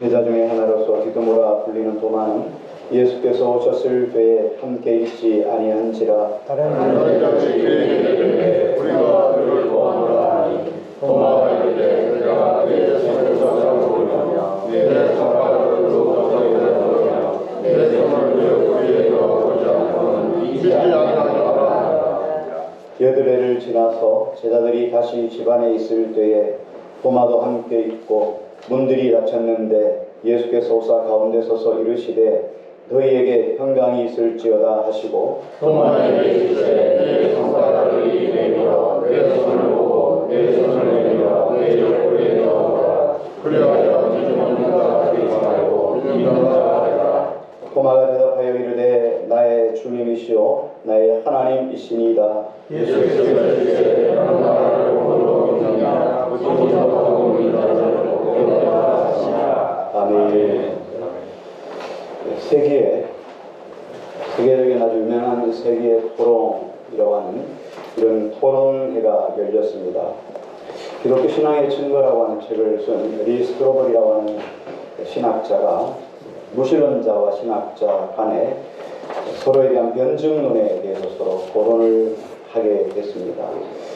제자 중에 하나로서 디도모라 불리는 도마는 예수께서 오셨을 때에 함께 있지 아니한지라. 다른 자들에게 우리가 그를 보아노라 하니 도마가 이르되 내가 내 손을 잡아보며 내 손가락을 잡아보며 내 손을 내 뿌리에 넣어보자 하는 믿지 아니하노라. 여드레를 지나서 제자들이 다시 집안에 있을 때에 도마도 함께 있고 문들이 닫혔는데 예수께서 오사 가운데 서서 이르시되 너희에게 평강이 있을지어다 하시고 도마에게 이르시되 내 손가락을 입에 밀어 내 손을 보고 내 손을 내밀어 내 옆구리에 넣어라. 그리하여 믿음은 자가 되지 말고 믿는 자가 되라. 도마가 대답하여 이르되 나의 주님이시오 나의 하나님이시니이다. 예수께서 이르시되 너는 나를 몸으로 믿느냐 어디서 보고 믿느냐를 보겠다 하시니라. 아멘. 세계적인 아주 유명한 세계 토론이라고 하는 이런 토론회가 열렸습니다. 기독교 신앙의 증거라고 하는 책을 쓴 리 스트로벌이라고 하는 신학자가 무신론자와 신학자 간에 서로에 대한 변증론에 대해서 서로 토론을 하게 됐습니다.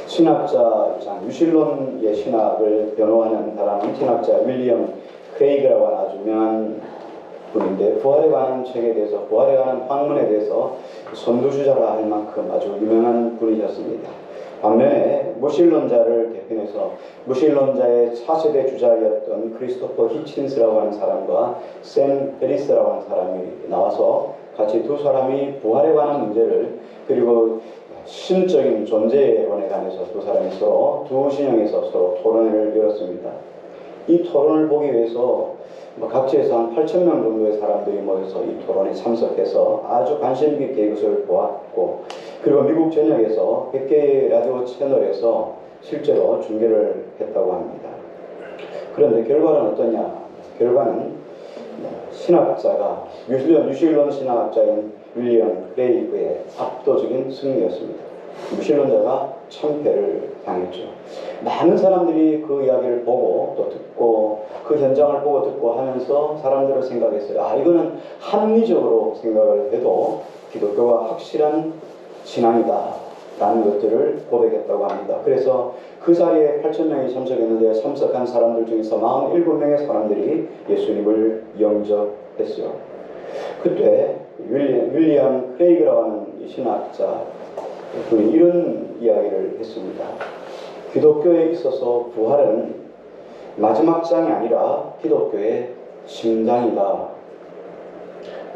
신학자 입장, 유신론의 신학을 변호하는 사람은 신학자 윌리엄 크레이그라고 하는 아주 유명한 분인데 부활에 관한 책에 대해서, 부활에 관한 학문에 대해서 선두주자라 할 만큼 아주 유명한 분이셨습니다. 반면에 무신론자를 대표해서 무신론자의 차세대 주자였던 크리스토퍼 히친스라고 하는 사람과 샘 해리스라고 하는 사람이 나와서 같이 두 사람이 부활에 관한 문제를, 그리고 신적인 존재론에 관해서 두 사람이 서로 두 진영에서 서로 토론을 열었습니다. 이 토론을 보기 위해서 각지에서 한 8,000명 정도의 사람들이 모여서 이 토론에 참석해서 아주 관심 깊게 이것을 보았고, 그리고 미국 전역에서 100개의 라디오 채널에서 실제로 중계를 했다고 합니다. 그런데 결과는 어떠냐? 결과는 신학자가 유신론 신학자인 윌리엄 크레이그의 압도적인 승리였습니다. 무신론자가 참패를 당했죠. 많은 사람들이 그 이야기를 보고 또 듣고 그 현장을 보고 듣고 하면서 사람들은 생각했어요. 이거는 합리적으로 생각을 해도 기독교가 확실한 신앙이다 라는 것들을 고백했다고 합니다. 그래서 그 자리에 8,000명이 참석했는데 참석한 사람들 중에서 47명의 사람들이 예수님을 영접했어요. 그때 윌리엄 크레이그라고 하는 이 신학자 그는 이런 이야기를 했습니다. 기독교에 있어서 부활은 마지막 장이 아니라 기독교의 심장이다.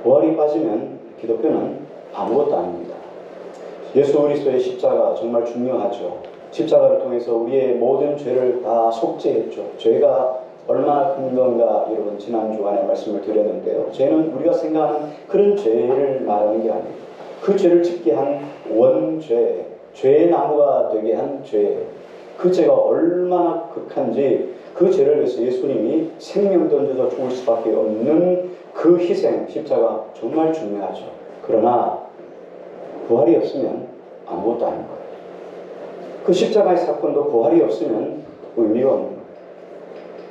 부활이 빠지면 기독교는 아무것도 아닙니다. 예수 그리스도의 십자가 정말 중요하죠. 십자가를 통해서 우리의 모든 죄를 다 속죄했죠. 죄가 얼마나 큰 건가 여러분 지난 주간에 말씀을 드렸는데요. 죄는 우리가 생각하는 그런 죄를 말하는 게 아니에요. 그 죄를 짓게 한 원죄, 죄의 나무가 되게 한 죄, 그 죄가 얼마나 극한지 그 죄를 위해서 예수님이 생명 던져서 죽을 수밖에 없는 그 희생, 십자가 정말 중요하죠. 그러나 부활이 없으면 아무것도 아닌 거예요. 그 십자가의 사건도 부활이 없으면 의미가 없는 거예요.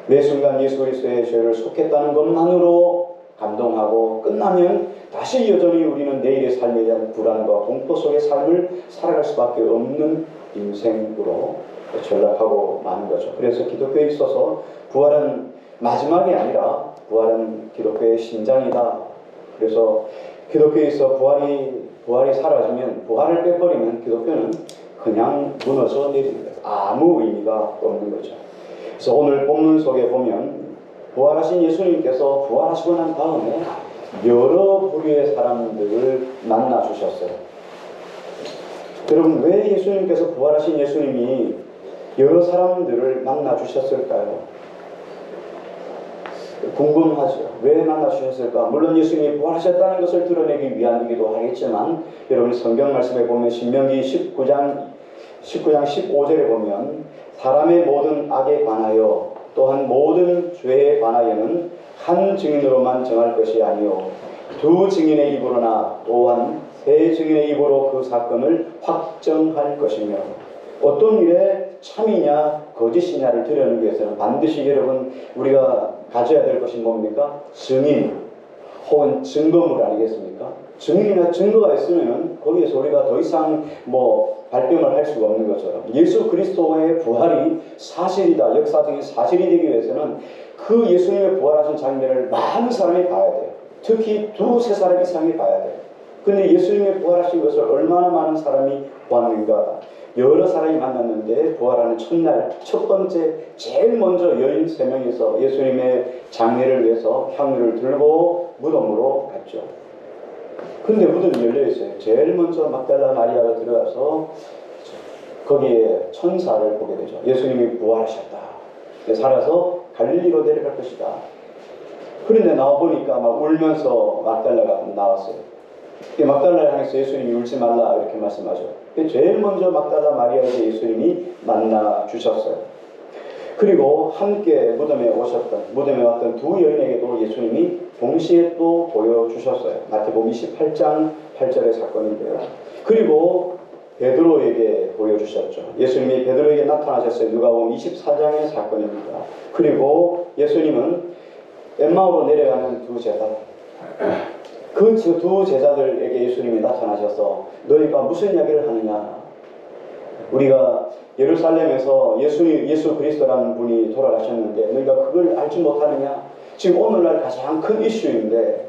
매 순간 예수 그리스도의 죄를 속했다는 것만으로 감동하고 끝나면 다시 여전히 우리는 내일의 삶에 대한 불안과 공포 속의 삶을 살아갈 수밖에 없는 인생으로 전락하고 마는 거죠. 그래서 기독교에 있어서 부활은 마지막이 아니라 부활은 기독교의 심장이다. 그래서 기독교에 있어 부활이 사라지면, 부활을 빼버리면 기독교는 그냥 무너져 내립니다. 아무 의미가 없는 거죠. 그래서 오늘 본문 속에 보면 부활하신 예수님께서 부활하시고 난 다음에 여러 부류의 사람들을 만나 주셨어요. 여러분, 왜 예수님께서 부활하신 예수님이 여러 사람들을 만나 주셨을까요? 궁금하죠. 왜 만나 주셨을까? 물론 예수님이 부활하셨다는 것을 드러내기 위함이기도 하겠지만, 여러분 성경 말씀에 보면 신명기 19장 15절에 보면 사람의 모든 악에 관하여 또한 모든 죄에 관하여는 한 증인으로만 정할 것이 아니요 두 증인의 입으로나 또한 세 증인의 입으로 그 사건을 확정할 것이며, 어떤 일에 참이냐 거짓이냐를 드러내기 위해서는 반드시 여러분 우리가 가져야 될 것이 뭡니까? 증인 혹은 증거물 아니겠습니까? 증인이나 증거가 있으면 거기에서 우리가 더 이상 발병을 할 수가 없는 것처럼 예수 그리스도의 부활이 사실이다, 역사적인 사실이 되기 위해서는 그 예수님의 부활하신 장면을 많은 사람이 봐야 돼요. 특히 2-3사람 이상이 봐야 돼요. 그런데 예수님의 부활하신 것을 얼마나 많은 사람이 보았는가? 여러 사람이 만났는데 부활하는 첫날 첫 번째 제일 먼저 여인 3명이서 예수님의 장례를 위해서 향유를 들고 무덤으로 갔죠. 그런데 무덤이 열려있어요. 제일 먼저 막달라 마리아가 들어가서 거기에 천사를 보게 되죠. 예수님이 부활하셨다. 살아서 갈릴리로 내려갈 것이다. 그런데 나와보니까 막 울면서 막달라가 나왔어요. 막달라를 향해서 예수님이 울지 말라 이렇게 말씀하죠. 제일 먼저 막달라 마리아에게 예수님이 만나 주셨어요. 그리고 함께 무덤에 왔던 2 여인에게도 예수님이 동시에 또 보여주셨어요. 마태복음 28장 8절의 사건인데요. 그리고 베드로에게 보여주셨죠. 예수님이 베드로에게 나타나셨어요. 누가복음 24장의 사건입니다. 그리고 예수님은 엠마오로 내려가는 2 제자, 그 2 제자들에게 예수님이 나타나셔서 너희가 무슨 이야기를 하느냐? 우리가 예루살렘에서 예수 그리스도라는 분이 돌아가셨는데 너희가 그걸 알지 못하느냐? 지금 오늘날 가장 큰 이슈인데,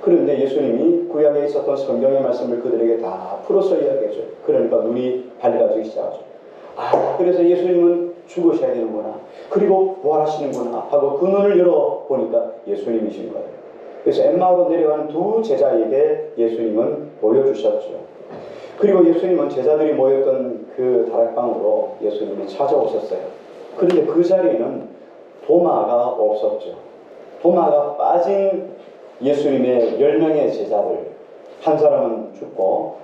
그런데 예수님이 구약에 있었던 성경의 말씀을 그들에게 다 풀어서 이야기해줘요. 그러니까 눈이 밝아지기 시작하죠. 그래서 예수님은 죽으셔야 되는구나, 그리고 부활하시는구나 하고 그 눈을 열어보니까 예수님이신 거예요. 그래서 엠마오로 내려가는 2 제자에게 예수님은 보여주셨죠. 그리고 예수님은 제자들이 모였던 그 다락방으로 예수님이 찾아오셨어요. 그런데 그 자리에는 도마가 없었죠. 도마가 빠진 예수님의 10명의 제자들, 한 사람은 죽고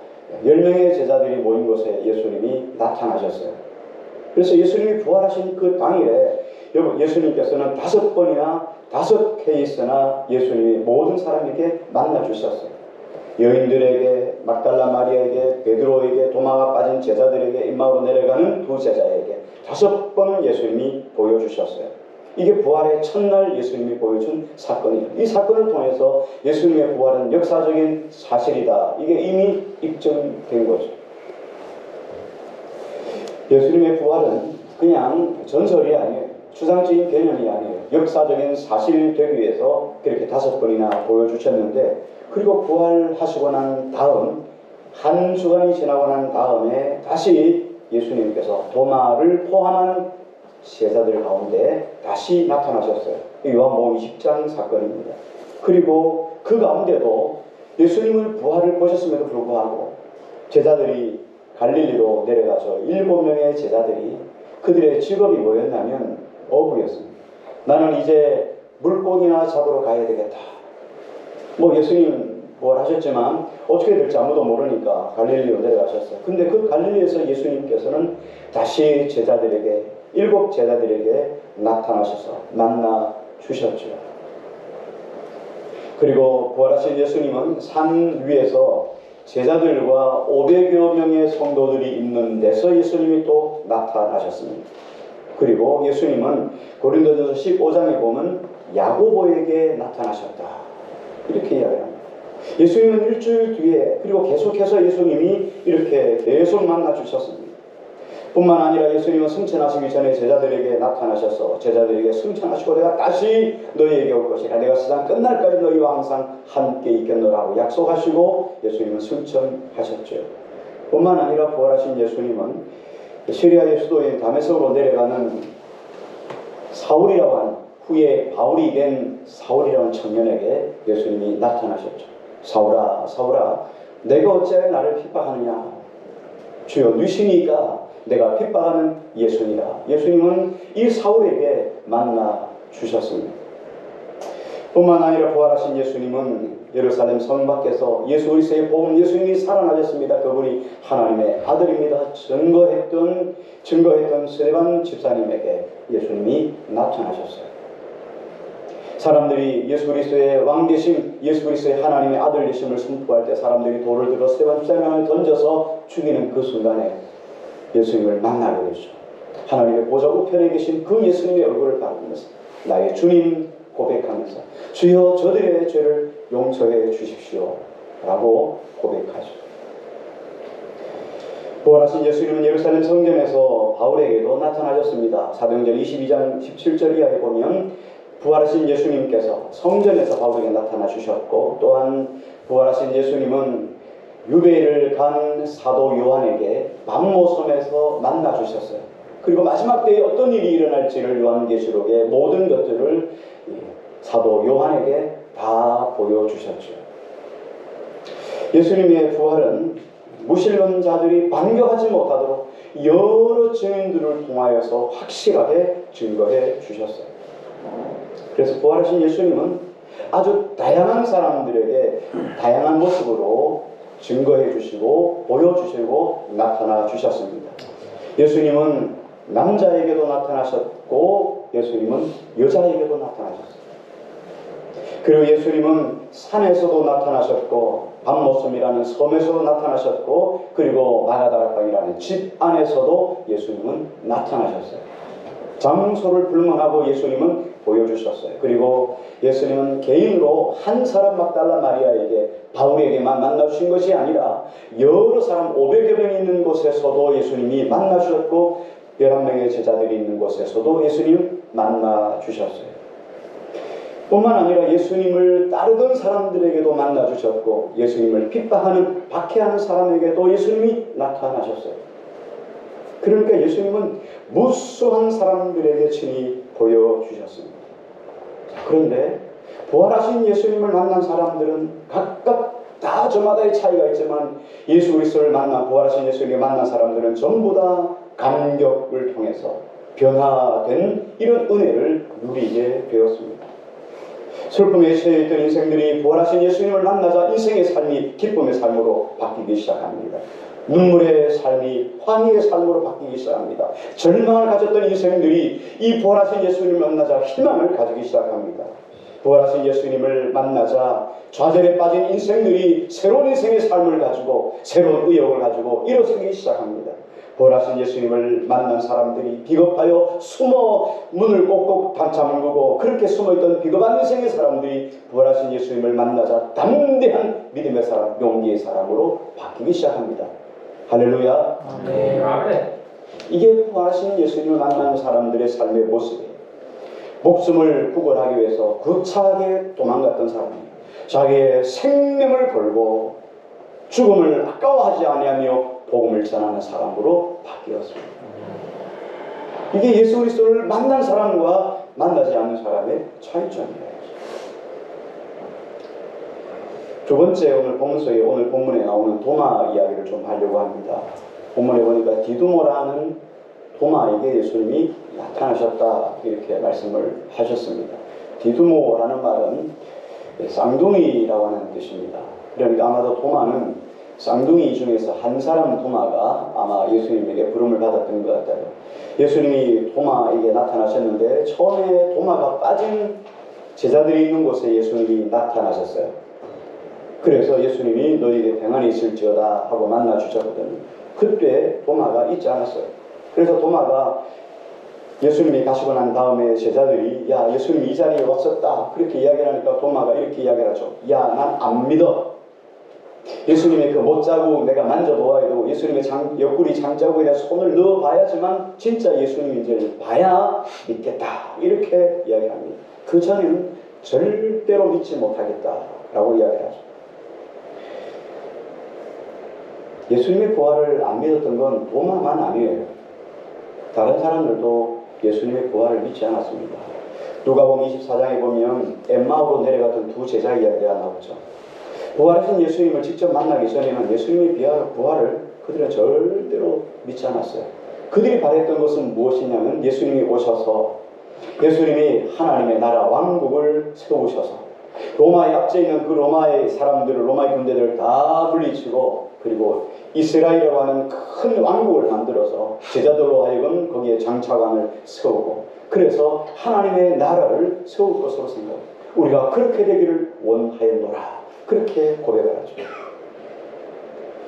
10명의 제자들이 모인 곳에 예수님이 나타나셨어요. 그래서 예수님이 부활하신 그 당일에 예수님께서는 5번이나 5 케이스나 예수님이 모든 사람에게 만나 주셨어요. 여인들에게, 막달라 마리아에게, 베드로에게, 도마가 빠진 제자들에게, 엠마오로 내려가는 2 제자에게 5번을 예수님이 보여주셨어요. 이게 부활의 첫날 예수님이 보여준 사건이에요. 이 사건을 통해서 예수님의 부활은 역사적인 사실이다, 이게 이미 입증된 거죠. 예수님의 부활은 그냥 전설이 아니에요. 추상적인 개념이 아니에요. 역사적인 사실이 되기 위해서 그렇게 5번이나 보여주셨는데, 그리고 부활하시고 난 다음 한 주간이 지나고 난 다음에 다시 예수님께서 도마를 포함한 제자들 가운데 다시 나타나셨어요. 요한복음 20장 사건입니다. 그리고 그 가운데도 예수님을 부활을 보셨음에도 불구하고 제자들이 갈릴리로 내려가서 7명의 제자들이, 그들의 직업이 뭐였냐면 어부였습니다. 나는 이제 물고기나 잡으러 가야 되겠다. 예수님 부활하셨지만 어떻게 될지 아무도 모르니까 갈릴리로 내려가셨어요. 근데 그 갈릴리에서 예수님께서는 다시 제자들에게, 7 제자들에게 나타나셔서 만나 주셨죠. 그리고 부활하신 예수님은 산 위에서 제자들과 500여 명의 성도들이 있는 데서 예수님이 또 나타나셨습니다. 그리고 예수님은 고린도전서 15장에 보면 야고보에게 나타나셨다, 이렇게 이야기합니다. 예수님은 일주일 뒤에, 그리고 계속해서 예수님이 이렇게 계속 만나 주셨습니다. 뿐만 아니라 예수님은 승천하시기 전에 제자들에게 나타나셔서 제자들에게 승천하시고 내가 다시 너희에게 올 것이라, 내가 세상 끝날까지 너희와 항상 함께 있겠노라고 약속하시고 예수님은 승천하셨죠. 뿐만 아니라 부활하신 예수님은 시리아의 수도인 다메섹으로 내려가는 사울이라고 하는, 후에 바울이 된 사울이라는 청년에게 예수님이 나타나셨죠. 사울아, 사울아, 내가 어찌하여 나를 핍박하느냐? 주여, 누시니까 내가 핍박하는 예수니라. 예수님은 이 사울에게 만나 주셨습니다. 뿐만 아니라 부활하신 예수님은 예루살렘 성 밖에서 예수 그리스도의 복음, 예수님이 살아나셨습니다. 그분이 하나님의 아들입니다. 증거했던 스데반 집사님에게 예수님이 나타나셨어요. 사람들이 예수 그리스도의 왕되심, 예수 그리스도의 하나님의 아들 되심을 선포할 때 사람들이 돌을 들어 스데반 집사님을 던져서 죽이는 그 순간에 예수님을 만나게 되죠. 하나님의 보좌 우편에 계신 그 예수님의 얼굴을 바라보면서 나의 주님 고백하면서 주여 저들의 죄를 용서해 주십시오 라고 고백하죠. 부활하신 예수님은 예루살렘 성전에서 바울에게도 나타나셨습니다. 사도행전 22장 17절 이하에 보면 부활하신 예수님께서 성전에서 바울에게 나타나 주셨고, 또한 부활하신 예수님은 유배를 간 사도 요한에게 밤모섬에서 만나 주셨어요. 그리고 마지막 때에 어떤 일이 일어날지를 요한계시록의 모든 것들을 사도 요한에게 다 보여주셨죠. 예수님의 부활은 무신론자들이 반겨하지 못하도록 여러 증인들을 통하여서 확실하게 증거해 주셨어요. 그래서 부활하신 예수님은 아주 다양한 사람들에게 다양한 모습으로 증거해 주시고 보여주시고 나타나 주셨습니다. 예수님은 남자에게도 나타나셨고 예수님은 여자에게도 나타나셨어요. 그리고 예수님은 산에서도 나타나셨고 밤모섬이라는 섬에서도 나타나셨고, 그리고 마가다락방이라는 집 안에서도 예수님은 나타나셨어요. 장소를 불문하고 예수님은 보여주셨어요. 그리고 예수님은 개인으로 한 사람 막달라 마리아에게 바울에게만 만나주신 것이 아니라 여러 사람 500여 명 있는 곳에서도 예수님이 만나주셨고 11명의 제자들이 있는 곳에서도 예수님 만나주셨어요. 뿐만 아니라 예수님을 따르던 사람들에게도 만나주셨고 예수님을 핍박하는 박해하는 사람에게도 예수님이 나타나셨어요. 그러니까 예수님은 무수한 사람들에게 친히 보여주셨습니다. 그런데 부활하신 예수님을 만난 사람들은 각각 다 저마다의 차이가 있지만 예수 그리스도를 만난 부활하신 예수님을 만난 사람들은 전부 다 감격을 통해서 변화된 이런 은혜를 누리게 되었습니다. 슬픔에 처해있던 인생들이 부활하신 예수님을 만나자 인생의 삶이 기쁨의 삶으로 바뀌기 시작합니다. 눈물의 삶이 환희의 삶으로 바뀌기 시작합니다. 절망을 가졌던 인생들이 이 부활하신 예수님을 만나자 희망을 가지기 시작합니다. 부활하신 예수님을 만나자 좌절에 빠진 인생들이 새로운 인생의 삶을 가지고 새로운 의욕을 가지고 일어서기 시작합니다. 부활하신 예수님을 만난 사람들이 비겁하여 숨어 문을 꼭꼭 잠그고 그렇게 숨어있던 비겁한 인생의 사람들이 부활하신 예수님을 만나자 담대한 믿음의 사람, 용기의 사람으로 바뀌기 시작합니다. 할렐루야. 아멘. 이게 부활하신 예수님을 만나는 사람들의 삶의 모습이에요. 목숨을 구걸하기 위해서 거창하게 도망갔던 사람이에요. 자기의 생명을 걸고 죽음을 아까워하지 아니하며 복음을 전하는 사람으로 바뀌었습니다. 이게 예수 그리스도를 만난 사람과 만나지 않는 사람의 차이점이에요. 두 번째, 오늘 본문서에 오늘 본문에 나오는 도마 이야기를 좀 하려고 합니다. 본문에 보니까 디두모라는 도마에게 예수님이 나타나셨다 이렇게 말씀을 하셨습니다. 디두모라는 말은 쌍둥이라고 하는 뜻입니다. 그러니까 아마도 도마는 쌍둥이 중에서 한 사람 도마가 아마 예수님에게 부름을 받았던 것 같아요. 예수님이 도마에게 나타나셨는데 처음에 도마가 빠진 제자들이 있는 곳에 예수님이 나타나셨어요. 그래서 예수님이 너희에게 평안이 있을지어다 하고 만나 주셨거든요. 그때 도마가 있지 않았어요. 그래서 도마가 예수님이 가시고 난 다음에 제자들이 야 예수님이 이 자리에 왔었다 그렇게 이야기를 하니까 도마가 이렇게 이야기를 하죠. 야 난 안 믿어. 예수님의 그 못자국 내가 만져보아야 되고 예수님의 옆구리 장자국에 내가 손을 넣어봐야지만 진짜 예수님인지를 봐야 믿겠다 이렇게 이야기를 합니다. 그 전에는 절대로 믿지 못하겠다라고 이야기를 하죠. 예수님의 부활을 안 믿었던 건 도마만 아니에요. 다른 사람들도 예수님의 부활을 믿지 않았습니다. 누가복음 24장에 보면 엠마오로 내려갔던 두 제자 이야기가 나오죠. 부활하신 예수님을 직접 만나기 전에는 예수님의 부활을 그들은 절대로 믿지 않았어요. 그들이 바랬던 것은 무엇이냐면 예수님이 오셔서 예수님이 하나님의 나라 왕국을 세우셔서 로마에 앞서 있는 그 로마의 사람들을 로마의 군대들을 다 물리치고 그리고 이스라엘이라고 하는 큰 왕국을 만들어서 제자들로 하여금 거기에 장차관을 세우고 그래서 하나님의 나라를 세울 것으로 생각합니다. 우리가 그렇게 되기를 원하였노라 그렇게 고백을 하죠.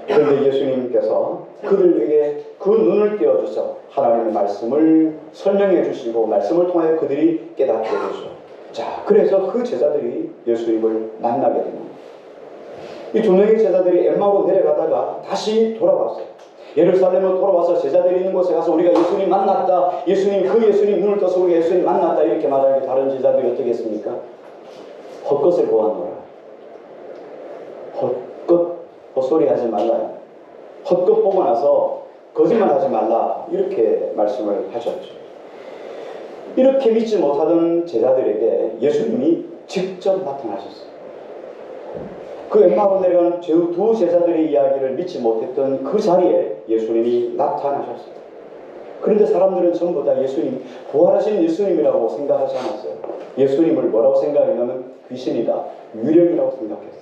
그런데 예수님께서 그들에게 그 눈을 띄워주셔서 하나님의 말씀을 설명해 주시고 말씀을 통하여 그들이 깨닫게 되죠. 자, 그래서 그 제자들이 예수님을 만나게 됩니다. 이 두 명의 제자들이 엠마오로 내려가다가 다시 돌아왔어요. 예루살렘으로 돌아와서 제자들이 있는 곳에 가서 우리가 예수님 만났다. 그 예수님 눈을 떠서 우리가 예수님 만났다. 이렇게 말하는 게 다른 제자들이 어떻게 했습니까? 헛것을 보았노라. 헛소리 하지 말라. 헛것 보고 나서 거짓말 하지 말라. 이렇게 말씀을 하셨죠. 이렇게 믿지 못하던 제자들에게 예수님이 직접 나타나셨어요. 그 엠마오로 내려간 두 제자들의 이야기를 믿지 못했던 그 자리에 예수님이 나타나셨어요. 그런데 사람들은 전부 다 예수님, 부활하신 예수님이라고 생각하지 않았어요. 예수님을 뭐라고 생각했냐면 귀신이다, 유령이라고 생각했어요.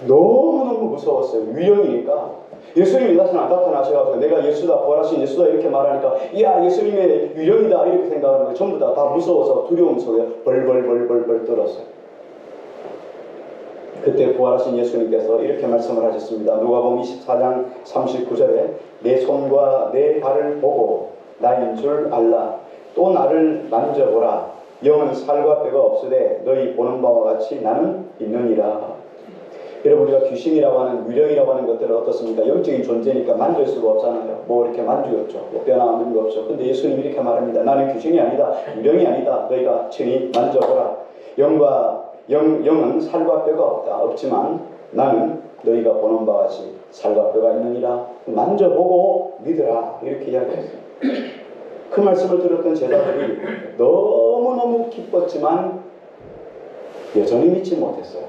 너무너무 무서웠어요. 유령이니까. 예수님이 나타나셔가지고 내가 예수다, 부활하신 예수다 이렇게 말하니까 이야 예수님의 유령이다 이렇게 생각하는 거예요. 전부 다 무서워서 두려움 속에 벌벌 떨었어요. 그때 부활하신 예수님께서 이렇게 말씀을 하셨습니다. 누가복음 24장 39절에 내 손과 내 발을 보고 나인 줄 알라. 또 나를 만져보라. 영은 살과 뼈가 없으되 너희 보는 바와 같이 나는 있느니라. 여러분, 우리가 귀신이라고 하는 유령이라고 하는 것들은 어떻습니까? 영적인 존재니까 만질 수가 없잖아요. 뭐 이렇게 만지겠죠. 뭐 뼈나 아는 거 없죠. 근데 예수님이 이렇게 말합니다. 나는 귀신이 아니다, 유령이 아니다. 너희가 친히 만져보라. 영은 살과 뼈가 없지만 나는 너희가 보는 바와 같이 살과 뼈가 있느니라. 만져보고 믿으라. 이렇게 이야기했어요. 그 말씀을 들었던 제자들이 너무너무 기뻤지만 여전히 믿지 못했어요.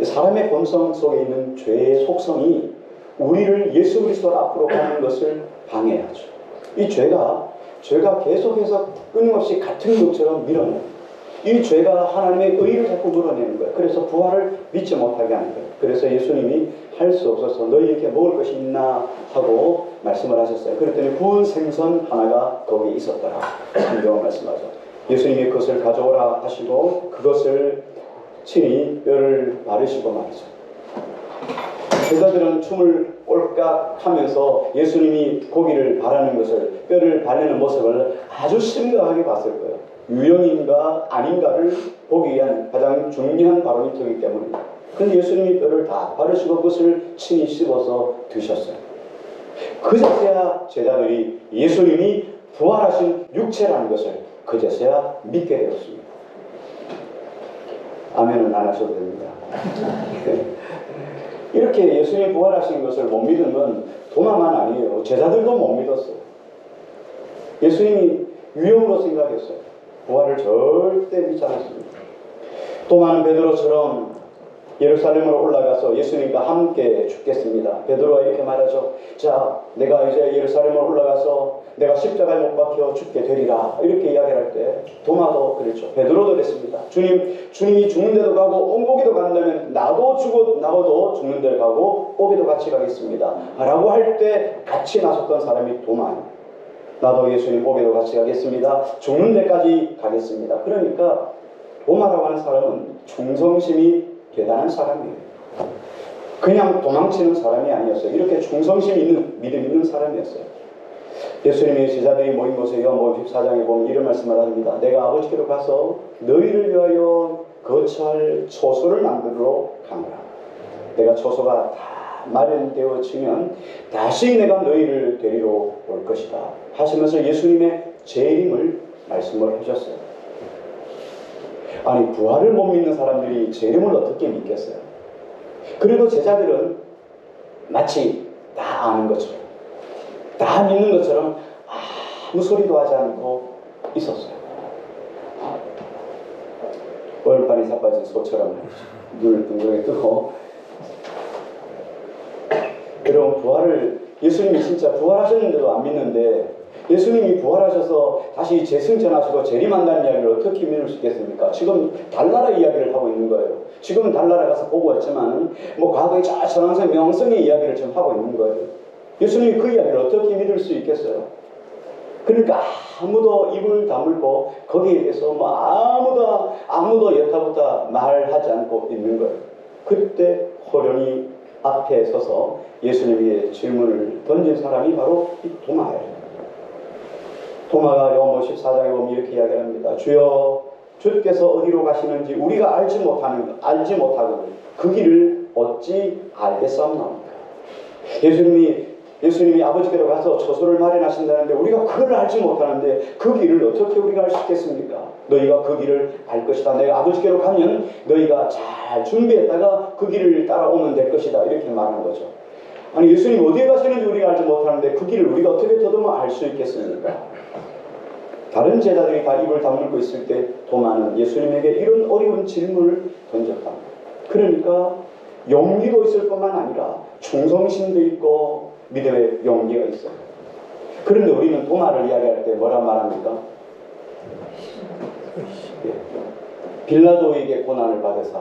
사람의 본성 속에 있는 죄의 속성이 우리를 예수 그리스도 앞으로 가는 것을 방해하죠. 이 죄가 계속해서 끊임없이 같은 것처럼 밀어내요. 이 죄가 하나님의 의를 자꾸 물어내는 거예요. 그래서 부활을 믿지 못하게 하는 거예요. 그래서 예수님이 할 수 없어서 너희에게 먹을 것이 있나 하고 말씀을 하셨어요. 그랬더니 구운 생선 하나가 거기에 있었더라. 성경은 말씀하죠. 예수님이 그것을 가져오라 하시고 그것을 친히 뼈를 바르시고 말이죠. 제자들은 춤을 꼴깍 하면서 예수님이 고기를 바르는 것을, 뼈를 바르는 모습을 아주 심각하게 봤을 거예요. 유령인가 아닌가를 보기 위한 가장 중요한 바로미터이기 때문입니다. 그런데 예수님이 뼈를 다 바르시고 그것을 친히 씹어서 드셨어요. 그제서야 제자들이 예수님이 부활하신 육체라는 것을 그제서야 믿게 되었습니다. 아멘은 안 하셔도 됩니다. 이렇게 예수님이 부활하신 것을 못 믿은 건 도마만 아니에요. 제자들도 못 믿었어요. 예수님이 유형으로 생각했어요. 부활을 절대 믿지 않았습니다. 또 많은 베드로처럼 예루살렘으로 올라가서 예수님과 함께 죽겠습니다. 베드로가 이렇게 말하죠. 자, 내가 이제 예루살렘으로 올라가서 내가 십자가에 못 박혀 죽게 되리라. 이렇게 이야기할 때 도마도 그랬죠. 베드로도 그랬습니다. 주님이 죽는 데도 가고 오기도 간다면 나도 죽는 데를 가고 오기도 같이 가겠습니다. 라고 할 때 같이 나섰던 사람이 도마예요. 나도 예수님 오기도 같이 가겠습니다. 죽는 데까지 가겠습니다. 그러니까 도마라고 하는 사람은 충성심이 대단한 사람이에요. 그냥 도망치는 사람이 아니었어요. 이렇게 충성심 있는, 믿음 있는 사람이었어요. 예수님의 제자들이 모인 곳에 요한복음 14장에 보면 이런 말씀을 합니다. 내가 아버지께로 가서 너희를 위하여 거처할 초소를 만들러 가노라. 내가 초소가 다 마련되어지면 다시 내가 너희를 데리러 올 것이다 하시면서 예수님의 재림을 말씀을 하셨어요. 아니, 부활을 못 믿는 사람들이 재림을 어떻게 믿겠어요? 그리고 제자들은 마치 다 아는 것처럼, 다 믿는 것처럼 아무 소리도 하지 않고 있었어요. 얼판이 자빠진 소처럼 눈을 둥글게 뜨고. 여러분, 예수님이 진짜 부활하셨는데도 안 믿는데 예수님이 부활하셔서 다시 재승천하시고 재림한다는 이야기를 어떻게 믿을 수 있겠습니까? 지금 달나라 이야기를 하고 있는 거예요. 지금은 달나라 가서 보고 왔지만 과거의 전왕성 명성의 이야기를 지금 하고 있는 거예요. 예수님이 그 이야기를 어떻게 믿을 수 있겠어요? 그러니까 아무도 입을 다물고 거기에 대해서 아무도 여타부타 말하지 않고 있는 거예요. 그때 호련히 앞에 서서 예수님에게 질문을 던진 사람이 바로 이 도마예요. 도마가 요한복음 14장에 보면 이렇게 이야기합니다. 주여, 주께서 어디로 가시는지 우리가 알지 못하거든 그 길을 어찌 알겠사옵나이까. 예수님이 아버지께로 가서 처소를 마련하신다는데 우리가 그걸 알지 못하는데 그 길을 어떻게 우리가 알 수 있겠습니까? 너희가 그 길을 갈 것이다. 내가 아버지께로 가면 너희가 잘 준비했다가 그 길을 따라오면 될 것이다. 이렇게 말하는 거죠. 아니, 예수님 어디에 가시는지 우리가 알지 못하는데 그 길을 우리가 어떻게 더듬어 알 수 있겠습니까? 다른 제자들이 다 입을 다물고 있을 때 도마는 예수님에게 이런 어려운 질문을 던졌다. 그러니까 용기도 있을 뿐만 아니라 충성심도 있고 믿음의 용기가 있어요. 그런데 우리는 도마를 이야기할 때 뭐란 말합니까? 빌라도에게 고난을 받으사.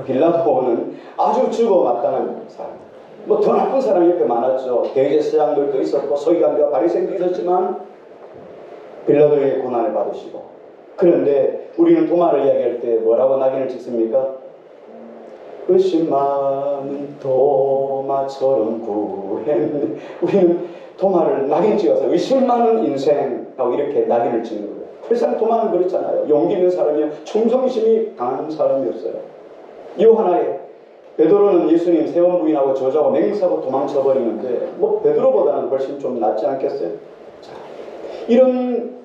빌라도는 아주 죽어마땅한 사람. 뭐 더 나쁜 사람이 옆에 많았죠. 대제사장들도 있었고 서기관과 바리새인도 있었지만 빌라도에게 고난을 받으시고. 그런데 우리는 도마를 이야기할 때 뭐라고 낙인을 찍습니까? 의심 많은 도마처럼 구했네. 우리는 도마를 낙인 찍어서 의심 많은 인생하고 이렇게 낙인을 찍는 거예요. 그래서 도마는 그렇잖아요. 용기 있는 사람이요, 충성심이 강한 사람이었어요. 이 하나에 베드로는 예수님 세 번 부인하고 저주하고 맹세하고 도망쳐 버리는데 뭐 베드로보다는 훨씬 좀 낫지 않겠어요? 자, 이런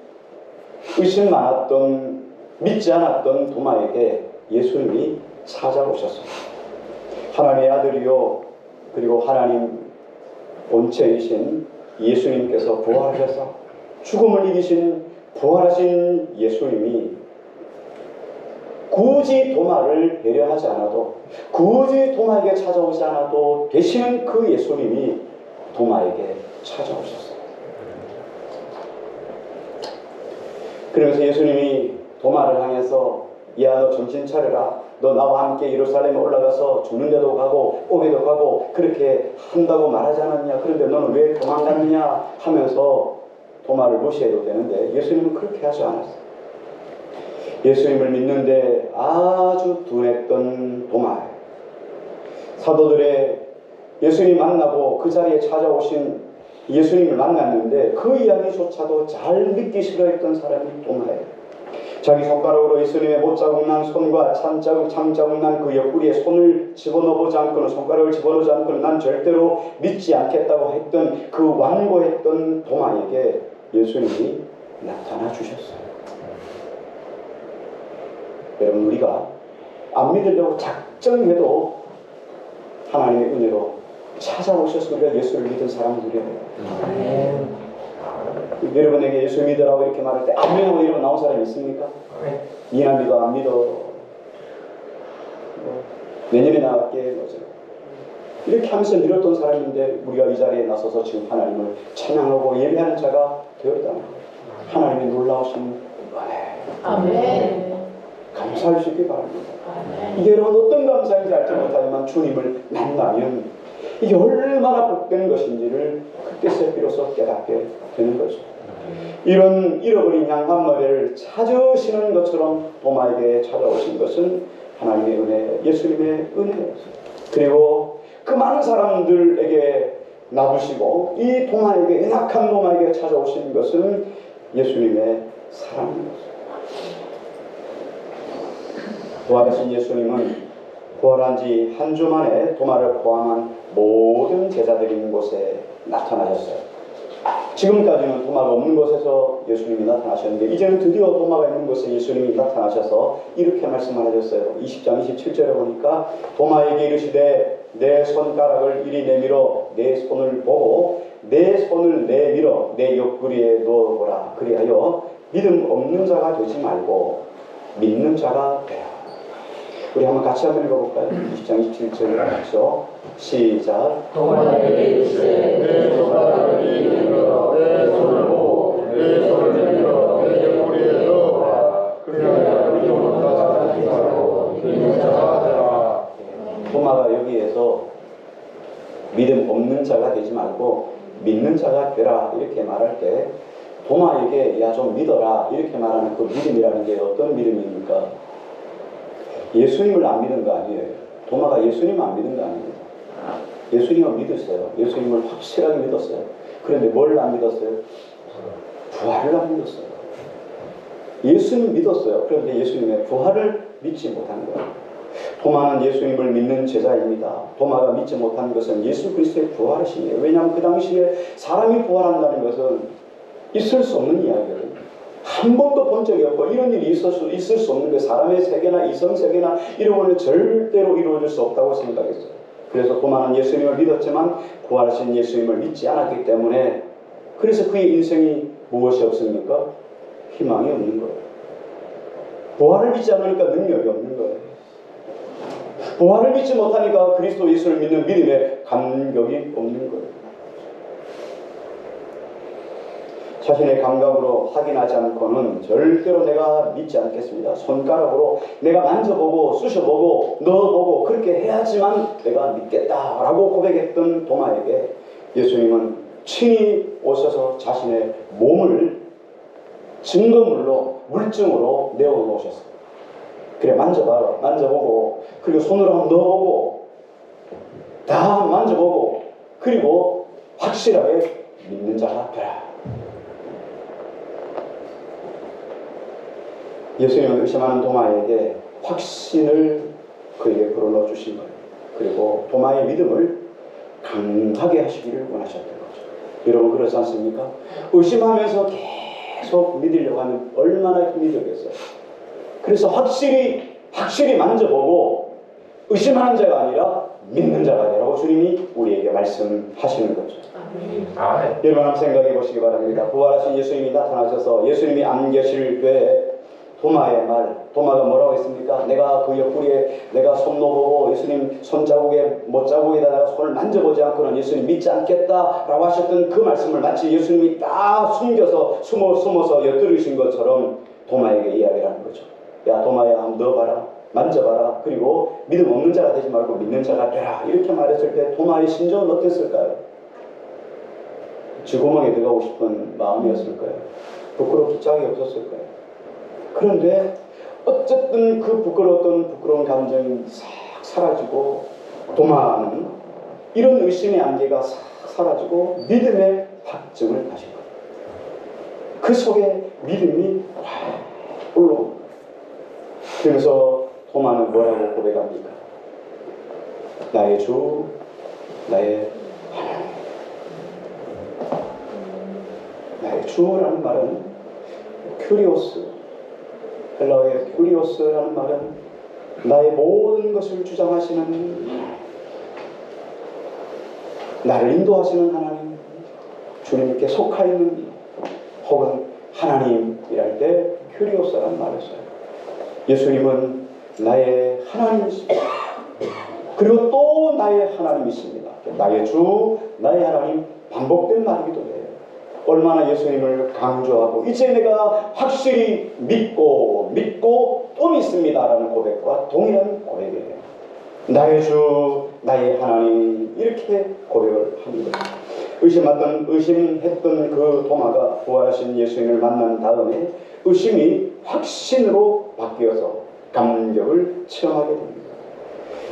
의심 많았던, 믿지 않았던 도마에게 예수님이 찾아오셨습니다. 하나님의 아들이요, 그리고 하나님 본체이신 예수님께서 부활하셔서 죽음을 이기신 부활하신 예수님이 굳이 도마를 배려하지 않아도, 굳이 도마에게 찾아오지 않아도 되시는 그 예수님이 도마에게 찾아오셨어요. 그러면서 예수님이 도마를 향해서 야, 너 정신 차려라. 너 나와 함께 예루살렘에 올라가서 죽는 데도 가고 오게도 가고 그렇게 한다고 말하지 않았냐. 그런데 너는 왜 도망갔느냐 하면서 도마를 무시해도 되는데 예수님은 그렇게 하지 않았어요. 예수님을 믿는데 아주 둔했던 도마예요. 사도들의 예수님 만나고 그 자리에 찾아오신 예수님을 만났는데 그 이야기조차도 잘 믿기 싫어했던 사람이 도마예요. 자기 손가락으로 예수님의 못자국 난 손과 창자국 난 그 옆구리에 손을 집어넣어보지 않고는, 손가락을 집어넣지 않고는 난 절대로 믿지 않겠다고 했던 그 완고했던 도마에게 예수님이 나타나 주셨어요. 여러분, 우리가 안 믿으려고 작정해도 하나님의 은혜로 찾아오셔서 우리가 예수를 믿은 사람들이에요. 여러분에게 예수 믿으라고 이렇게 말할 때 안 믿어 이러고 나온 사람이 있습니까? 니나 믿어 안 믿어 내년에 나갈게 이렇게 하면서 믿었던 사람인데 우리가 이 자리에 나서서 지금 하나님을 찬양하고 예배하는 자가 되었다. 하나님의 놀라우신 은혜. 아멘. 감사할 수 있기 바랍니다. 이게 여러분 어떤 감사인지 알지 못하지만 주님을 만나면 이게 얼마나 복된 것인지를 그때서 비로소 깨닫게 되는 거죠. 이런 잃어버린 양 한 마리를 찾으시는 것처럼 도마에게 찾아오신 것은 하나님의 은혜, 예수님의 은혜였어요. 그리고 그 많은 사람들에게 놔두시고 이 도마에게, 연약한 도마에게 찾아오신 것은 예수님의 사랑이었어요. 부활하신 예수님은 부활한 지 한 주 만에 도마를 포함한 모든 제자들이 있는 곳에 나타나셨어요. 지금까지는 도마가 없는 곳에서 예수님이 나타나셨는데 이제는 드디어 도마가 있는 곳에 예수님이 나타나셔서 이렇게 말씀하셨어요. 20장 27절에 보니까 도마에게 이르시되 내 손가락을 이리 내밀어 내 손을 보고 내 손을 내밀어 내 옆구리에 넣어보라. 그리하여 믿음 없는 자가 되지 말고 믿는 자가 되라. 우리 한번 같이 한번 읽어볼까요? 20장 27절 같이요. 시작. 도마에게 이르시되 내 손가락을 이리 내밀어 내 손을 보고 내 손을 내밀어 내 옆구리에 넣어라. 그리하여 믿음 없는 자가 되지 말고 믿는 자가 되라. 도마가 여기에서 믿음 없는 자가 되지 말고 믿는 자가 되라 이렇게 말할 때 도마에게 야 좀 믿어라 이렇게 말하는 그 믿음이라는 게 어떤 믿음입니까? 예수님을 안 믿는 거 아니에요. 도마가 예수님 안 믿은 거 아닙니다. 예수님을 믿었어요. 예수님을 확실하게 믿었어요. 그런데 뭘 안 믿었어요? 부활을 안 믿었어요. 예수님 믿었어요. 그런데 예수님의 부활을 믿지 못한 거예요. 도마는 예수님을 믿는 제자입니다. 도마가 믿지 못한 것은 예수 그리스도의 부활이시네요. 왜냐하면 그 당시에 사람이 부활한다는 것은 있을 수 없는 이야기거든요. 한 번도 본 적이 없고 이런 일이 있을 수 없는 게 사람의 세계나 이성 세계나 이런 거는 절대로 이루어질 수 없다고 생각했어요. 그래서 도마는 예수님을 믿었지만 부활하신 예수님을 믿지 않았기 때문에 그래서 그의 인생이 무엇이 없습니까? 희망이 없는 거예요. 부활을 믿지 않으니까 능력이 없는 거예요. 부활을 믿지 못하니까 그리스도 예수를 믿는 믿음에 감격이 없는 거예요. 자신의 감각으로 확인하지 않고는 절대로 내가 믿지 않겠습니다. 손가락으로 내가 만져보고 쑤셔보고 넣어보고 그렇게 해야지만 내가 믿겠다라고 고백했던 도마에게 예수님은 친히 오셔서 자신의 몸을 증거물로 물증으로 내어놓으셨어요. 그래 만져봐라. 만져보고 그리고 손으로 한번 넣어보고 다 만져보고 그리고 확실하게 믿는 자가 되라. 예수님은 의심하는 도마에게 확신을 그에게 불어넣어 주신 거예요. 그리고 도마의 믿음을 강하게 하시기를 원하셨던 거죠. 여러분 그렇지 않습니까? 의심하면서 계속 믿으려고 하면 얼마나 힘이 들겠어요. 그래서 확실히 만져보고 의심하는 자가 아니라 믿는 자가 되라고 주님이 우리에게 말씀하시는 거죠. 여러분 한번 생각해 보시기 바랍니다. 부활하신 예수님이 나타나셔서 예수님이 안 계실 때 도마의 말, 도마가 뭐라고 했습니까? 내가 그 옆구리에 내가 손 넣어보고 예수님 손자국에 못자국에다 내가 손을 만져보지 않고는 예수님 믿지 않겠다라고 하셨던 그 말씀을 마치 예수님이 딱 숨겨서 숨어서 엿들으신 것처럼 도마에게 이야기를 하는 거죠. 야 도마야 한번 넣어봐라, 만져봐라, 그리고 믿음 없는 자가 되지 말고 믿는 자가 되라. 이렇게 말했을 때 도마의 심정은 어땠을까요? 쥐구멍에 들어가고 싶은 마음이었을까요? 부끄럽기 짝이 없었을까요? 그런데 어쨌든 그 부끄러운 감정이 싹 사라지고 도마는 이런 의심의 안개가 싹 사라지고 믿음의 확증을 가진 거예요. 그 속에 믿음이 확 올라옵니다. 그래서 도마는 뭐라고 고백합니까? 나의 주, 나의 하나님. 나의 주라는 말은 큐리오스, 헬라어의 큐리오스라는 말은 나의 모든 것을 주장하시는 나를 인도하시는 하나님, 주님께 속하있는 혹은 하나님이랄 때 큐리오스라는 말을 써요. 예수님은 나의 하나님이십니다. 그리고 또 나의 하나님이십니다. 나의 주, 나의 하나님 반복된 말이기도 해요. 얼마나 예수님을 강조하고 이제 내가 확실히 믿고 또 믿습니다라는 고백과 동일한 고백이에요. 나의 주, 나의 하나님 이렇게 고백을 합니다. 의심했던 그 도마가 부활하신 예수님을 만난 다음에 의심이 확신으로 바뀌어서 감격을 체험하게 됩니다.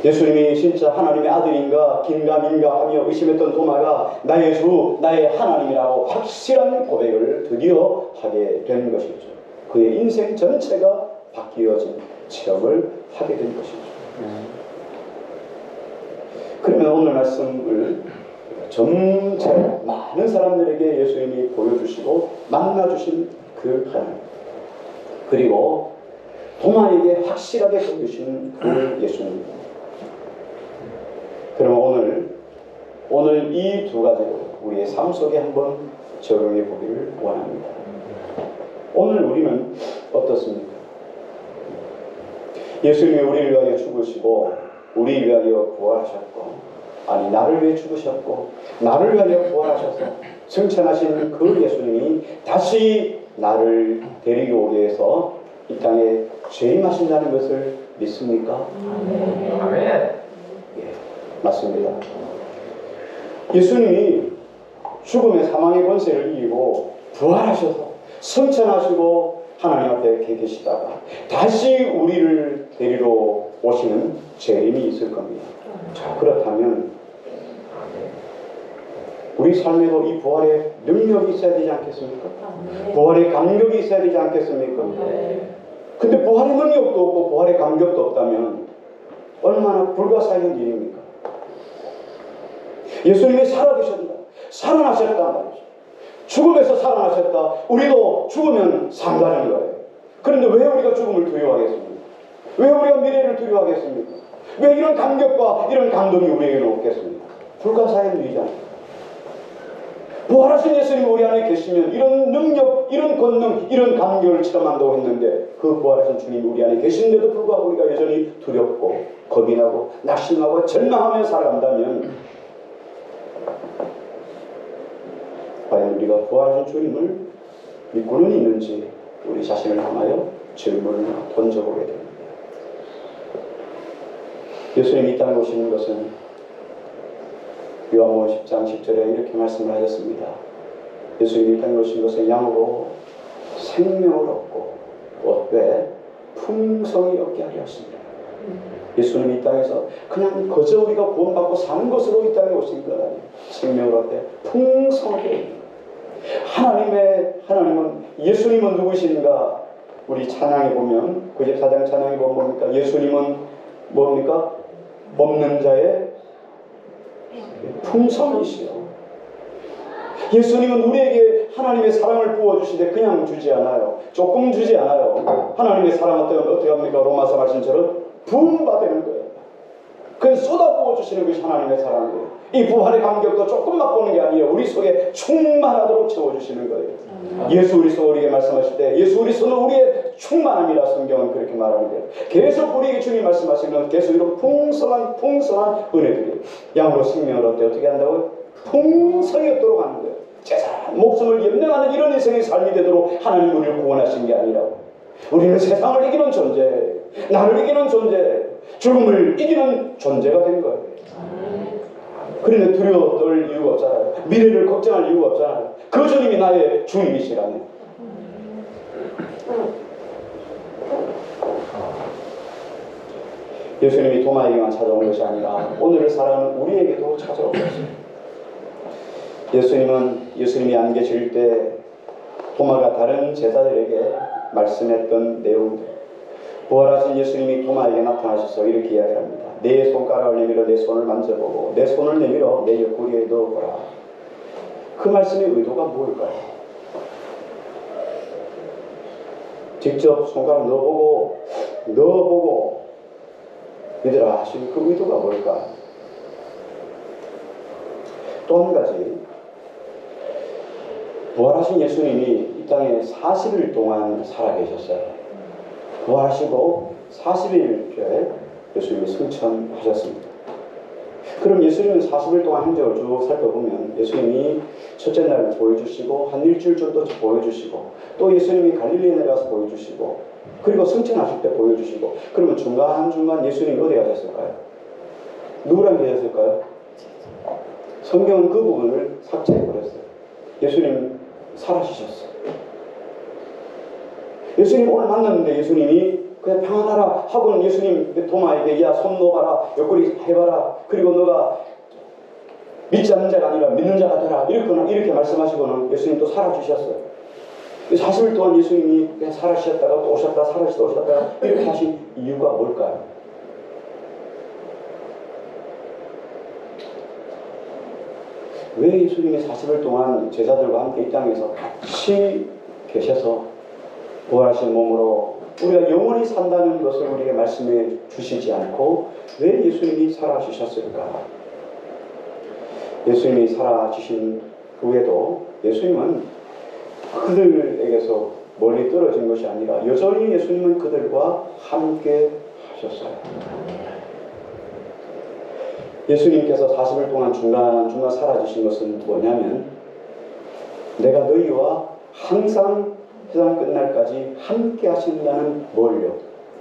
예수님이 진짜 하나님의 아들인가 긴가민가 하며 의심했던 도마가 나의 주, 나의 하나님이라고 확실한 고백을 드디어 하게 된 것이죠. 그의 인생 전체가 바뀌어진 체험을 하게 된 것이죠. 그러면 오늘 말씀을 점차 많은 사람들에게 예수님이 보여주시고 만나주신 그 하나님, 그리고 도마에게 확실하게 보여주신 그 예수님. 그러면 오늘 이 두 가지를 우리의 삶 속에 한번 적용해 보기를 원합니다. 오늘 우리는 어떻습니까? 예수님이 우리를 위하여 죽으시고 우리를 위하여 부활하셨고, 아니 나를 위해 죽으셨고 나를 위하여 부활하셔서 승천하신 그 예수님이 다시 나를 데리고 오기 위해서 이 땅에 재림하신다는 것을 믿습니까? 아멘. 예, 맞습니다. 예수님이 죽음의 사망의 권세를 이기고 부활하셔서 승천하시고 하나님 앞에 계시다가 다시 우리를 데리러 오시는 재림이 있을 겁니다. 자, 그렇다면 우리 삶에도 이 부활의 능력이 있어야 되지 않겠습니까? 부활의 감격이 있어야 되지 않겠습니까? 근데 부활의 능력도 없고 부활의 감격도 없다면 얼마나 불가사의한 일입니까? 예수님이 살아계셨다, 살아나셨단 말이죠. 죽음에서 살아나셨다. 우리도 죽으면 산다는 거예요. 그런데 왜 우리가 죽음을 두려워하겠습니까? 왜 우리가 미래를 두려워하겠습니까? 왜 이런 감격과 이런 감동이 우리에게는 없겠습니까? 불가사의한 일이잖아요. 부활하신 예수님이 우리 안에 계시면 이런 능력, 이런 권능, 이런 감격을 체험한다고 했는데 그 부활하신 주님이 우리 안에 계신데도 불구하고 우리가 여전히 두렵고 겁이 나고 낙심하고 절망하며 살아간다면 과연 우리가 부활하신 주님을 믿고는 있는지 우리 자신을 향하여 질문을 던져보게 됩니다. 예수님이 이 땅에 오시는 것은 요한복음 10장 10절에 이렇게 말씀을 하셨습니다. 예수님이 이 땅에 오신 것은 양으로 생명을 얻고 어때 풍성히 얻게 하려 하십니다. 예수님이 이 땅에서 그냥 그저 우리가 구원받고 사는 것으로 이 땅에 오신 것 아니에요. 생명을 얻되 풍성하게. 하나님은 예수님은 누구신가? 우리 찬양에 보면 94장 찬양에 보면 뭡니까? 예수님은 뭡니까? 없는 자의 풍성이시여. 예수님은 우리에게 하나님의 사랑을 부어주시되 그냥 주지 않아요. 조금 주지 않아요. 하나님의 사랑 어떻게 합니까? 로마서 말씀처럼 부음받는 거예요. 그냥 쏟아 부어주시는 것이 하나님의 사랑이에요. 이 부활의 감격도 조금 맛보는 게 아니에요. 우리 속에 충만하도록 채워주시는 거예요. 예수 그리스도 우리에게 말씀하실 때 예수 그리스도는 우리의 충만함이라 성경은 그렇게 말하는데요. 계속 우리에게 주님 말씀하시는 건 계속 이런 풍성한 은혜들이에요. 양으로 생명을 얻되 어떻게 한다고요? 풍성히 얻도록 하는 거예요. 재산, 목숨을 연명하는 이런 인생의 삶이 되도록 하나님 우리를 구원하신 게 아니라고. 우리는 세상을 이기는 존재, 나를 이기는 존재, 죽음을 이기는 존재가 된 거예요. 그런데 두려워 떨 이유가 없잖아요. 미래를 걱정할 이유가 없잖아요. 그 주님이 나의 주님이시라네. 예수님이 도마에게만 찾아온 것이 아니라 오늘을 살아가는 우리에게도 찾아온 것입니다. 예수님이 안 계실 때 도마가 다른 제자들에게 말씀했던 내용들, 부활하신 예수님이 도마에게 나타나셔서 이렇게 이야기합니다. 내 손가락을 내밀어 내 손을 만져보고 내 손을 내밀어 내 옆구리에 넣어보라. 그 말씀의 의도가 무엇일까요? 직접 손가락 넣어보고 얘들아 하신 그 의도가 뭘까? 또 한 가지, 부활하신 예수님이 이 땅에 40일 동안 살아계셨어요. 부활하시고 40일째 예수님이 승천하셨습니다. 그럼 예수님은 40일 동안 행적을 쭉 살펴보면 예수님이 첫째 날 보여주시고 한 일주일 정도 보여주시고 또 예수님이 갈릴리에 내려가서 보여주시고 그리고 승천하실 때 보여주시고 그러면 중간중간 예수님이 어디 가셨을까요? 누구랑 계셨을까요? 성경은 그 부분을 삭제해버렸어요. 예수님 살아지셨어요. 예수님 오늘 만났는데 예수님이 그냥 평안하라 하고는 예수님 도마에게 야 손 놓아봐라 옆구리 해봐라 그리고 너가 믿지 않는 자가 아니라 믿는 자가 되라 이렇게 말씀하시고는 예수님 또 살아주셨어요. 40일 동안 예수님이 그냥 살아주셨다가 또 오셨다 살아주셨다 오셨다가 이렇게 하신 이유가 뭘까요? 왜 예수님이 40일 동안 제자들과 함께 이 땅에서 같이 계셔서 부활하신 몸으로 우리가 영원히 산다는 것을 우리에게 말씀해 주시지 않고 왜 예수님이 살아주셨을까? 예수님이 살아주신 후에도 예수님은 그들에게서 멀리 떨어진 것이 아니라 여전히 예수님은 그들과 함께 하셨어요. 예수님께서 40일 동안 중간중간 사라지신 것은 뭐냐면 내가 너희와 항상 세상 끝날까지 함께 하신다는 뭘요?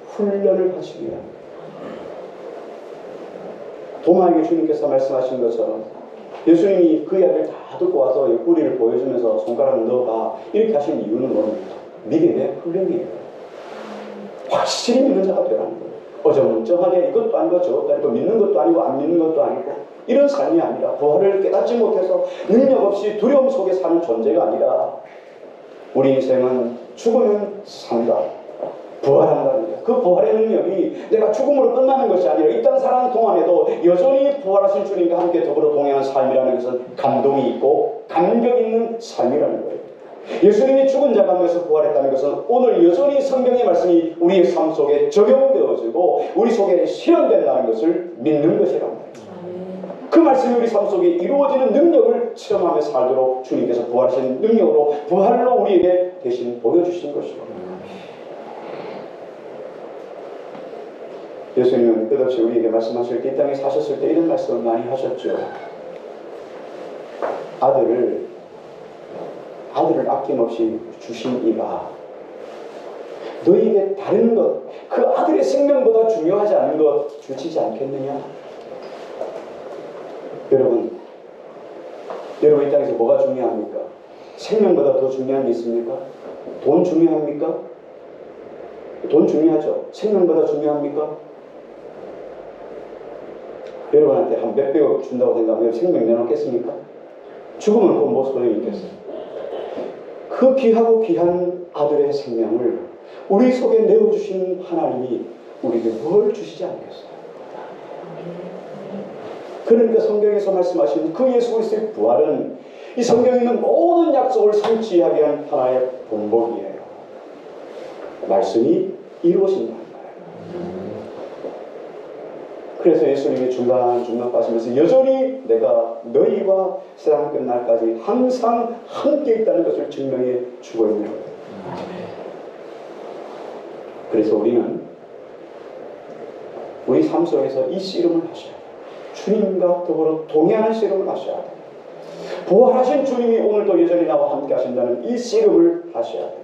훈련을 하시기 위함입니다. 도마에게 주님께서 말씀하신 것처럼 예수님이 그 이야기를 다 듣고 와서 옆구리를 보여주면서 손가락을 넣어봐 이렇게 하신 이유는 뭡니까? 믿음의 훈련이에요. 확실히 믿는 자가 되라는 거예요. 어정쩡하게 이것도 아니고 저것도 아니고 믿는 것도 아니고 안 믿는 것도 아니고 이런 삶이 아니라 부활을 깨닫지 못해서 능력 없이 두려움 속에 사는 존재가 아니라 우리 인생은 죽으면 산다. 부활한다는 거예요. 그 부활의 능력이 내가 죽음으로 끝나는 것이 아니라 이 땅 살아가는 동안에도 여전히 부활하신 주님과 함께 더불어 동행하는 삶이라는 것은 감동이 있고 감격 있는 삶이라는 거예요. 예수님이 죽은 자 가운데서 부활했다는 것은 오늘 여전히 성경의 말씀이 우리의 삶 속에 적용되어지고 우리 속에 실현된다는 것을 믿는 것이란 말이에요. 그 말씀이 우리 삶 속에 이루어지는 능력을 체험하며 살도록 주님께서 부활하신 능력으로 부활로 우리에게 대신 보여주신 것이고, 예수님은 끝없이 우리에게 말씀하실 때 이 땅에 사셨을 때 이런 말씀을 많이 하셨죠. 아들을 아낌없이 주신 이가 너희에게 다른 것, 그 아들의 생명보다 중요하지 않은 것 주시지 않겠느냐? 여러분 이 땅에서 뭐가 중요합니까? 생명보다 더 중요한 게 있습니까? 돈 중요합니까? 돈 중요하죠. 생명보다 중요합니까? 여러분한테 한 몇백억 준다고 생각하면 생명 내놓겠습니까? 죽으면 그 뭐 소용이 있겠어요? 그 귀하고 귀한 아들의 생명을 우리 속에 내어주신 하나님이 우리에게 뭘 주시지 않겠어요? 그러니까 성경에서 말씀하신 그 예수 그리스도의 부활은 이 성경에 있는 모든 약속을 성취하게 한 하나의 본보기예요. 말씀이 이루어진다는 거예요. 그래서 예수님이 중간중간 빠지면서 여전히 내가 너희와 세상 끝날까지 항상 함께 있다는 것을 증명해 주고 있는 거예요. 그래서 우리는 우리 삶 속에서 이 씨름을 하셔야 돼요. 주님과 더불어 동행하는 씨름을 하셔야 돼요. 부활하신 주님이 오늘도 여전히 나와 함께 하신다는 이 씨름을 하셔야 돼요.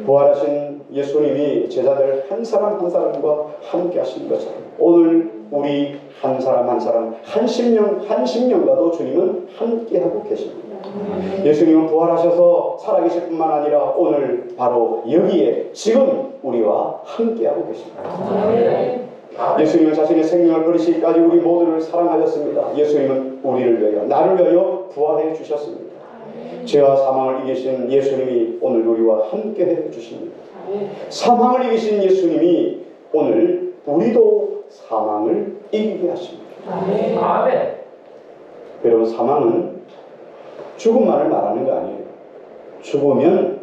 부활하신 예수님이 제자들 한 사람 한 사람과 함께 하신 것처럼 오늘 우리 한 사람 한 사람 한 심령과도 주님은 함께하고 계십니다. 예수님은 부활하셔서 살아계실 뿐만 아니라 오늘 바로 여기에 지금 우리와 함께하고 계십니다. 예수님은 자신의 생명을 버리시기까지 우리 모두를 사랑하셨습니다. 예수님은 우리를 위하여 나를 위하여 부활해 주셨습니다. 죄와 사망을 이기신 예수님이 오늘 우리와 함께 해 주십니다. 사망을 이기신 예수님이 오늘 우리도 사망을 이기게 하십니다. 아멘. 여러분, 사망은 죽음만을 말하는 거 아니에요. 죽으면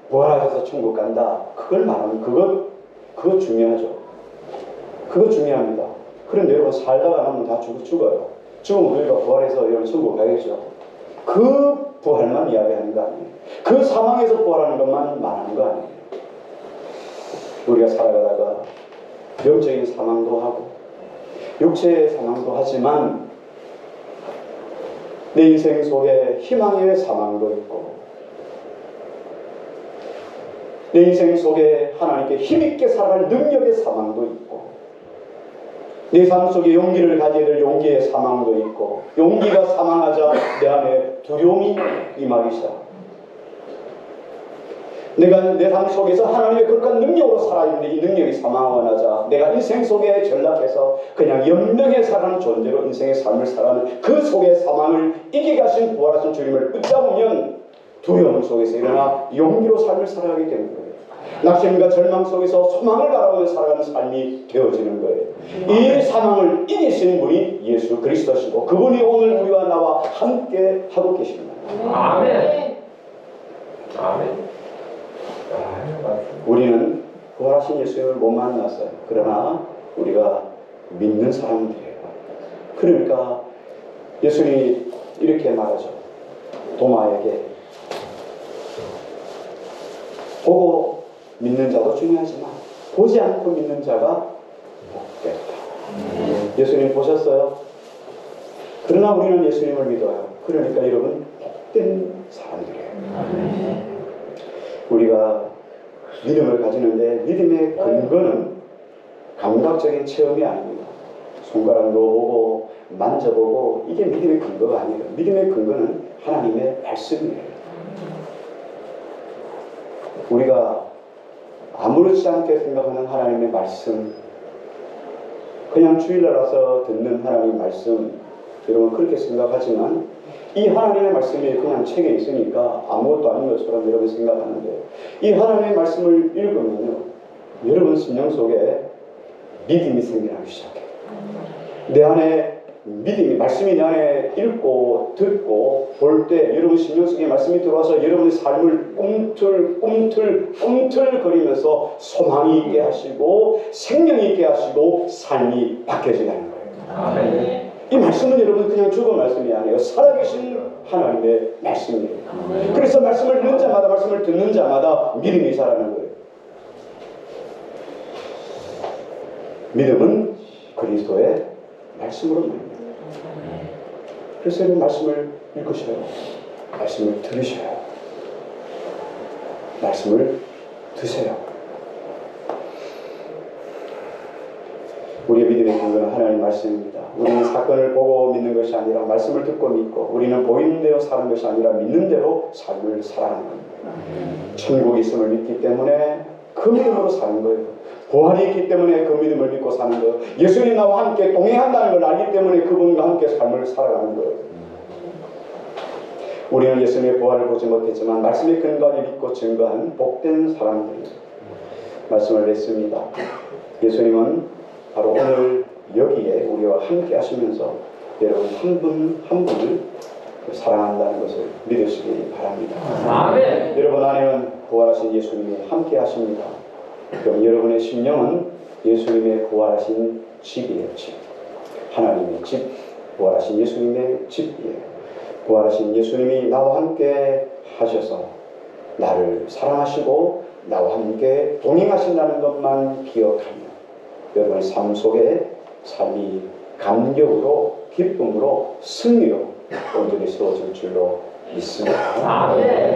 부활하셔서 천국 간다. 그걸 말하는 그거 중요하죠. 그거 중요합니다. 그런데 여러분, 살다가 나면 다 죽어요. 죽으면 우리가 부활해서 여러분 천국 가겠죠. 그 부활만 이야기하는 거 아니에요. 그 사망에서 부활하는 것만 말하는 거 아니에요. 우리가 살아가다가 영적인 사망도 하고 육체의 사망도 하지만 내 인생 속에 희망의 사망도 있고 내 인생 속에 하나님께 힘있게 살아갈 능력의 사망도 있고 내 삶 속에 용기를 가져야 될 용기의 사망도 있고 용기가 사망하자 내 안에 두려움이 임하기 시작. 내가 내 삶 속에서 하나님의 거룩한 능력으로 살아있는데 이 능력이 사망하고 나자 내가 인생 속에 전락해서 그냥 연명해 살아가는 존재로 인생의 삶을 살아가는 그 속에 사망을 이기게 하신 부활하신 주님을 붙잡으면 두려움 속에서 일어나 용기로 삶을 살아가게 되는 거예요. 낙심과 절망 속에서 소망을 바라보며 살아가는 삶이 되어지는 거예요. 이 사망을 이기시는 분이 예수 그리스도시고 그분이 오늘 우리와 나와 함께 하고 계십니다. 아멘. 아멘. 우리는 부활하신 예수님을 못 만났어요. 그러나 우리가 믿는 사람들이에요. 그러니까 예수님이 이렇게 말하죠. 도마에게 보고 믿는 자도 중요하지만 보지 않고 믿는 자가 복되다. 예수님 보셨어요? 그러나 우리는 예수님을 믿어요. 그러니까 여러분 복된 사람들이에요. 우리가 믿음을 가지는데 믿음의 근거는 감각적인 체험이 아닙니다. 손가락 넣어보고 만져보고 이게 믿음의 근거가 아니에요. 믿음의 근거는 하나님의 말씀이에요. 우리가 아무렇지 않게 생각하는 하나님의 말씀 그냥 주일날 와서 듣는 하나님 말씀, 여러분 그렇게 생각하지만 이 하나님의 말씀이 그냥 책에 있으니까 아무것도 아닌 것처럼 여러분 생각하는데, 이 하나님의 말씀을 읽으면요, 여러분 심령 속에 믿음이 생겨나기 시작해요. 내 안에 믿음이, 말씀이 내 안에 읽고 듣고 볼 때 여러분 심령 속에 말씀이 들어와서 여러분의 삶을 꿈틀거리면서 소망이 있게 하시고 생명이 있게 하시고 삶이 바뀌어지는 거예요. 아멘. 이 말씀은 여러분 그냥 죽은 말씀이 아니에요. 살아계신 하나님의 말씀이에요. 그래서 말씀을 듣는 자마다, 말씀을 듣는 자마다 믿음이 자라는 거예요. 믿음은 그리스도의 말씀으로 말입니다. 그래서 여러분 말씀을 읽으셔요. 말씀을 들으셔요. 말씀을 드세요. 우리의 믿음의 근거는 하나님의 말씀입니다. 우리는 사건을 보고 믿는 것이 아니라 말씀을 듣고 믿고, 우리는 보이는 대로 사는 것이 아니라 믿는 대로 삶을 살아가는 겁니다. 천국이 있음을 믿기 때문에 그 믿음으로 사는 거예요. 부활이 있기 때문에 그 믿음을 믿고 사는 거예요. 예수님 나와 함께 동행한다는 걸 알기 때문에 그분과 함께 삶을 살아가는 거예요. 우리는 예수님의 부활을 보지 못했지만 말씀의 근거를 믿고 증거한 복된 사람들이에요. 말씀을 냈습니다. 예수님은 바로 오늘 여기에 우리와 함께 하시면서 여러분 한 분 한 분을 사랑한다는 것을 믿으시기 바랍니다. 아멘. 여러분 안에는 부활하신 예수님이 함께 하십니다. 그럼 여러분의 심령은 예수님의 부활하신 집이에요. 집. 하나님의 집, 부활하신 예수님의 집이에요. 부활하신 예수님이 나와 함께 하셔서 나를 사랑하시고 나와 함께 동행하신다는 것만 기억하며 여러분의 삶 속에 삶이 감격으로, 기쁨으로, 승리로 온전히 세워질 줄로 믿습니다. 아멘.